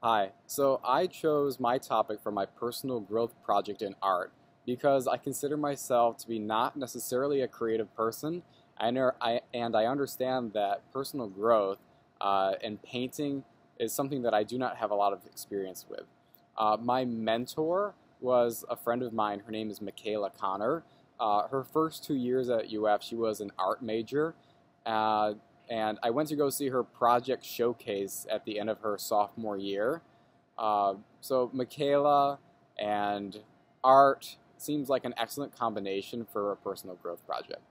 Hi, so I chose my topic for my personal growth project in art because I consider myself to be not necessarily a creative person, and I understand that personal growth and painting is something that I do not have a lot of experience with. My mentor was a friend of mine. Her name is Michaela Connor. Her first 2 years at UF, she was an art major. Uh, and I went to go see her project showcase at the end of her sophomore year. So Michaela and art seems like an excellent combination for a personal growth project.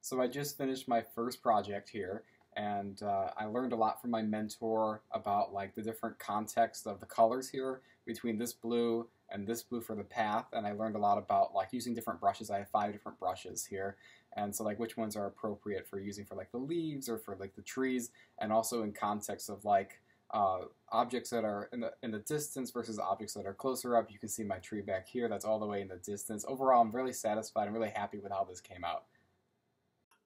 So I just finished my first project here, and I learned a lot from my mentor about like the different context of the colors here between this blue and this blue for the path, and I learned a lot about like using different brushes. I have 5 different brushes here, and so like which ones are appropriate for using for like the leaves or for like the trees, and also in context of like objects that are in the distance versus objects that are closer up. You can see my tree back here, that's all the way in the distance. Overall, I'm really satisfied. I'm really happy with how this came out.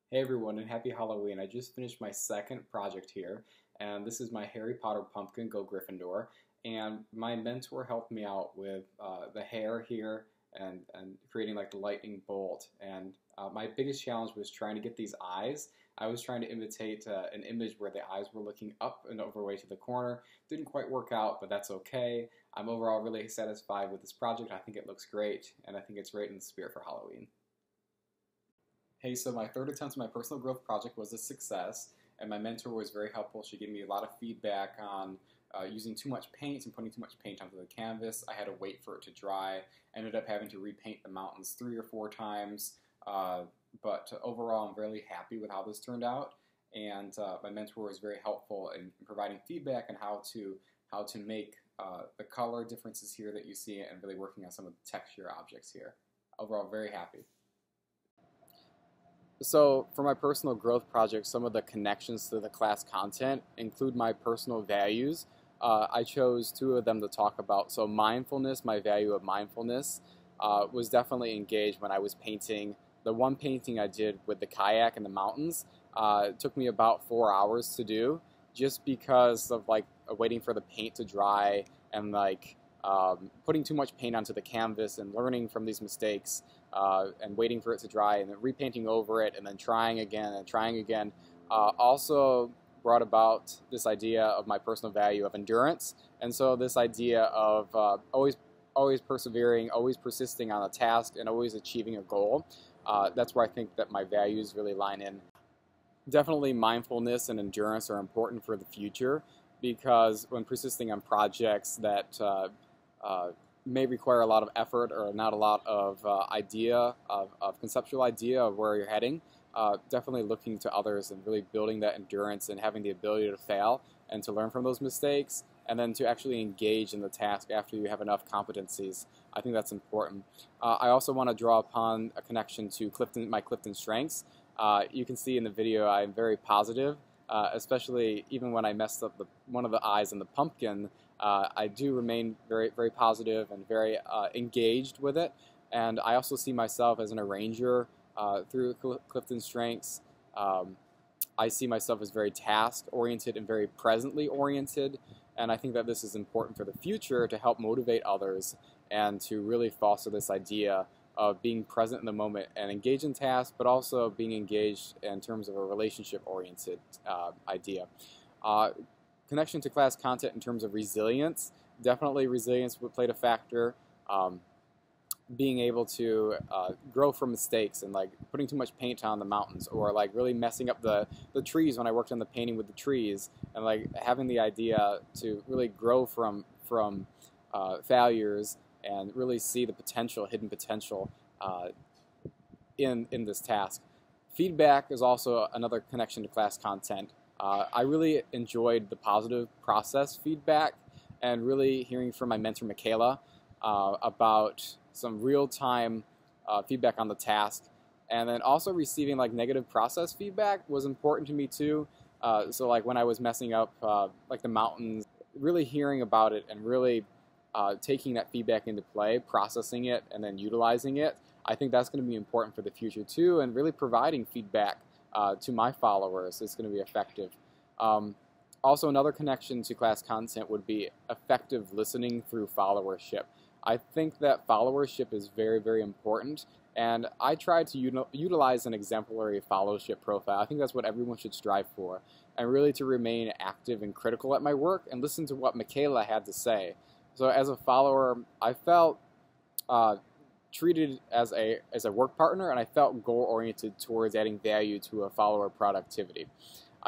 Hey everyone, and happy Halloween. I just finished my second project here, and this is my Harry Potter pumpkin, Go Gryffindor. And my mentor helped me out with the hair here and creating like the lightning bolt. And my biggest challenge was trying to get these eyes. I was trying to imitate an image where the eyes were looking up and overway to the corner. Didn't quite work out, but that's okay. I'm overall really satisfied with this project. I think it looks great, and I think it's right in the spirit for Halloween. Hey, so my third attempt at my personal growth project was a success, and my mentor was very helpful. She gave me a lot of feedback on using too much paint and putting too much paint onto the canvas. I had to wait for it to dry. I ended up having to repaint the mountains 3 or 4 times, but overall I'm really happy with how this turned out, and my mentor was very helpful in providing feedback on how to make the color differences here that you see, and really working on some of the texture objects here. Overall, very happy. So for my personal growth project, some of the connections to the class content include my personal values. I chose 2 of them to talk about. So mindfulness, my value of mindfulness, was definitely engaged when I was painting. The one painting I did with the kayak in the mountains it took me about 4 hours to do, just because of like waiting for the paint to dry and like putting too much paint onto the canvas and learning from these mistakes. And waiting for it to dry and then repainting over it and then trying again and trying again also brought about this idea of my personal value of endurance, and so this idea of always persevering, always persisting on a task, and always achieving a goal. That's where I think that my values really line in. Definitely mindfulness and endurance are important for the future, because when persisting on projects that may require a lot of effort or not a lot of conceptual idea of where you're heading, definitely looking to others and really building that endurance and having the ability to fail and to learn from those mistakes, and then to actually engage in the task after you have enough competencies. I think that's important. I also want to draw upon a connection to my Clifton strengths. You can see in the video I'm very positive, especially even when I messed up one of the eyes in the pumpkin. I do remain very, very positive and very engaged with it, and I also see myself as an arranger through Clifton strengths. I see myself as very task-oriented and very presently-oriented, and I think that this is important for the future to help motivate others and to really foster this idea of being present in the moment and engaged in tasks, but also being engaged in terms of a relationship-oriented idea. Connection to class content in terms of resilience, definitely resilience played a factor. Being able to grow from mistakes and like putting too much paint on the mountains, or like really messing up the trees when I worked on the painting with the trees, and like having the idea to really grow from failures and really see the potential, hidden potential in this task. Feedback is also another connection to class content. I really enjoyed the positive process feedback and really hearing from my mentor Michaela about some real-time feedback on the task, and then also receiving like negative process feedback was important to me too. So like when I was messing up like the mountains, really hearing about it and really taking that feedback into play, processing it, and then utilizing it, I think that's going to be important for the future too, and really providing feedback to my followers is going to be effective. Also, another connection to class content would be effective listening through followership. I think that followership is very, very important, and I try to utilize an exemplary followership profile. I think that's what everyone should strive for, and really to remain active and critical at my work and listen to what Michaela had to say. So as a follower, I felt treated as a work partner, and I felt goal-oriented towards adding value to a follower productivity.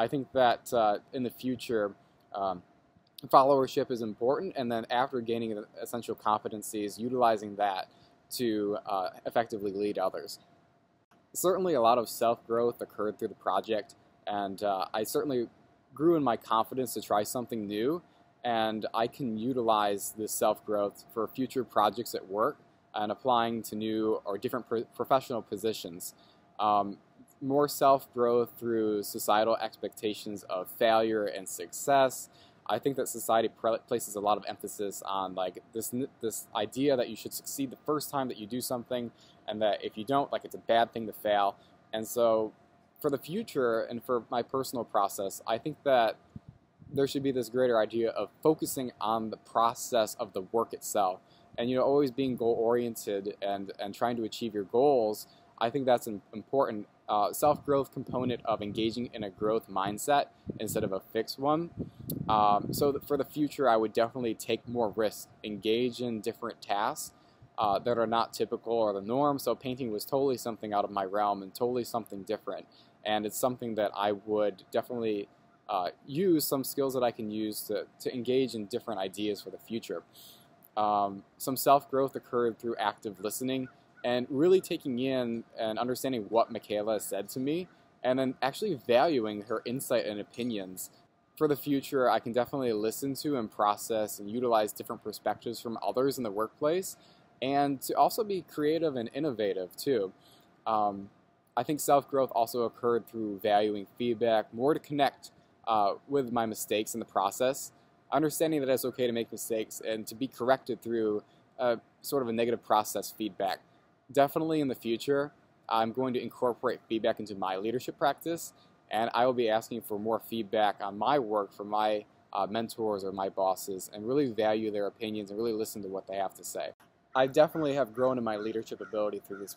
I think that in the future, followership is important, and then after gaining the essential competencies, utilizing that to effectively lead others. Certainly a lot of self-growth occurred through the project, and I certainly grew in my confidence to try something new, and I can utilize this self-growth for future projects at work and applying to new or different professional positions. More self-growth through societal expectations of failure and success. I think that society places a lot of emphasis on like this idea that you should succeed the first time that you do something, and that if you don't, like, it's a bad thing to fail. And so for the future and for my personal process, I think that there should be this greater idea of focusing on the process of the work itself, and always being goal-oriented and trying to achieve your goals. I think that's an important self-growth component of engaging in a growth mindset instead of a fixed one. So for the future, I would definitely take more risks, engage in different tasks that are not typical or the norm. So painting was totally something out of my realm and totally something different. And it's something that I would definitely use some skills that I can use to engage in different ideas for the future. Some self-growth occurred through active listening and really taking in and understanding what Michaela said to me, and then actually valuing her insight and opinions. For the future, I can definitely listen to and process and utilize different perspectives from others in the workplace, and to also be creative and innovative too. I think self-growth also occurred through valuing feedback, more to connect with my mistakes in the process, understanding that it's okay to make mistakes and to be corrected through sort of a negative process feedback. Definitely in the future, I'm going to incorporate feedback into my leadership practice, and I will be asking for more feedback on my work from my mentors or my bosses, and really value their opinions and really listen to what they have to say. I definitely have grown in my leadership ability through this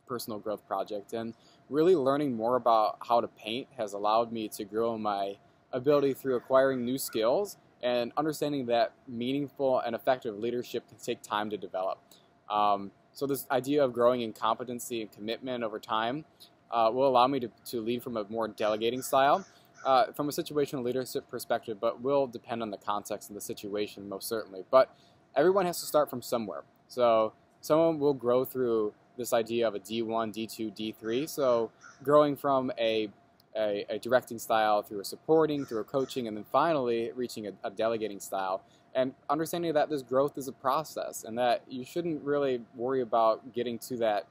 personal growth project, and really learning more about how to paint has allowed me to grow my ability through acquiring new skills and understanding that meaningful and effective leadership can take time to develop. So this idea of growing in competency and commitment over time will allow me to lead from a more delegating style, from a situational leadership perspective, but will depend on the context and the situation most certainly. But everyone has to start from somewhere. So someone will grow through this idea of a D1, D2, D3. So growing from a directing style through a supporting, through a coaching, and then finally reaching a delegating style. And understanding that this growth is a process, and that you shouldn't really worry about getting to that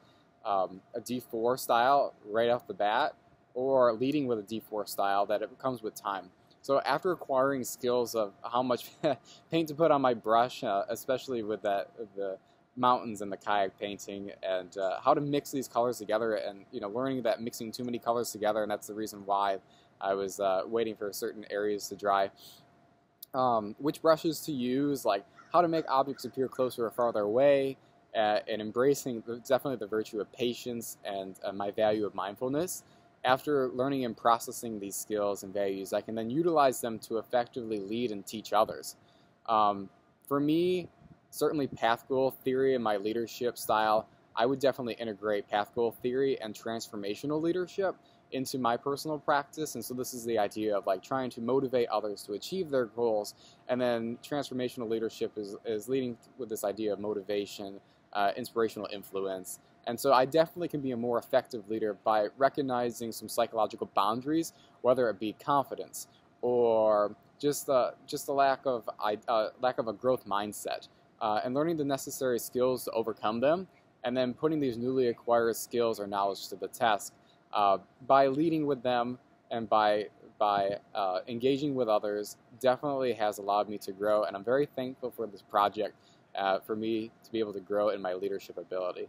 a D4 style right off the bat, or leading with a D4 style, that it comes with time. So after acquiring skills of how much paint to put on my brush, especially with the mountains and the kayak painting, and how to mix these colors together, and learning that mixing too many colors together, and that's the reason why I was waiting for certain areas to dry. Which brushes to use, like how to make objects appear closer or farther away, and embracing definitely the virtue of patience and my value of mindfulness. After learning and processing these skills and values, I can then utilize them to effectively lead and teach others. For me, certainly path goal theory in my leadership style, I would definitely integrate path goal theory and transformational leadership into my personal practice. And so this is the idea of like trying to motivate others to achieve their goals, and then transformational leadership is leading with this idea of motivation, inspirational influence. And so I definitely can be a more effective leader by recognizing some psychological boundaries, whether it be confidence or just the lack of a growth mindset, and learning the necessary skills to overcome them, and then putting these newly acquired skills or knowledge to the test. By leading with them and by engaging with others definitely has allowed me to grow, and I'm very thankful for this project for me to be able to grow in my leadership ability.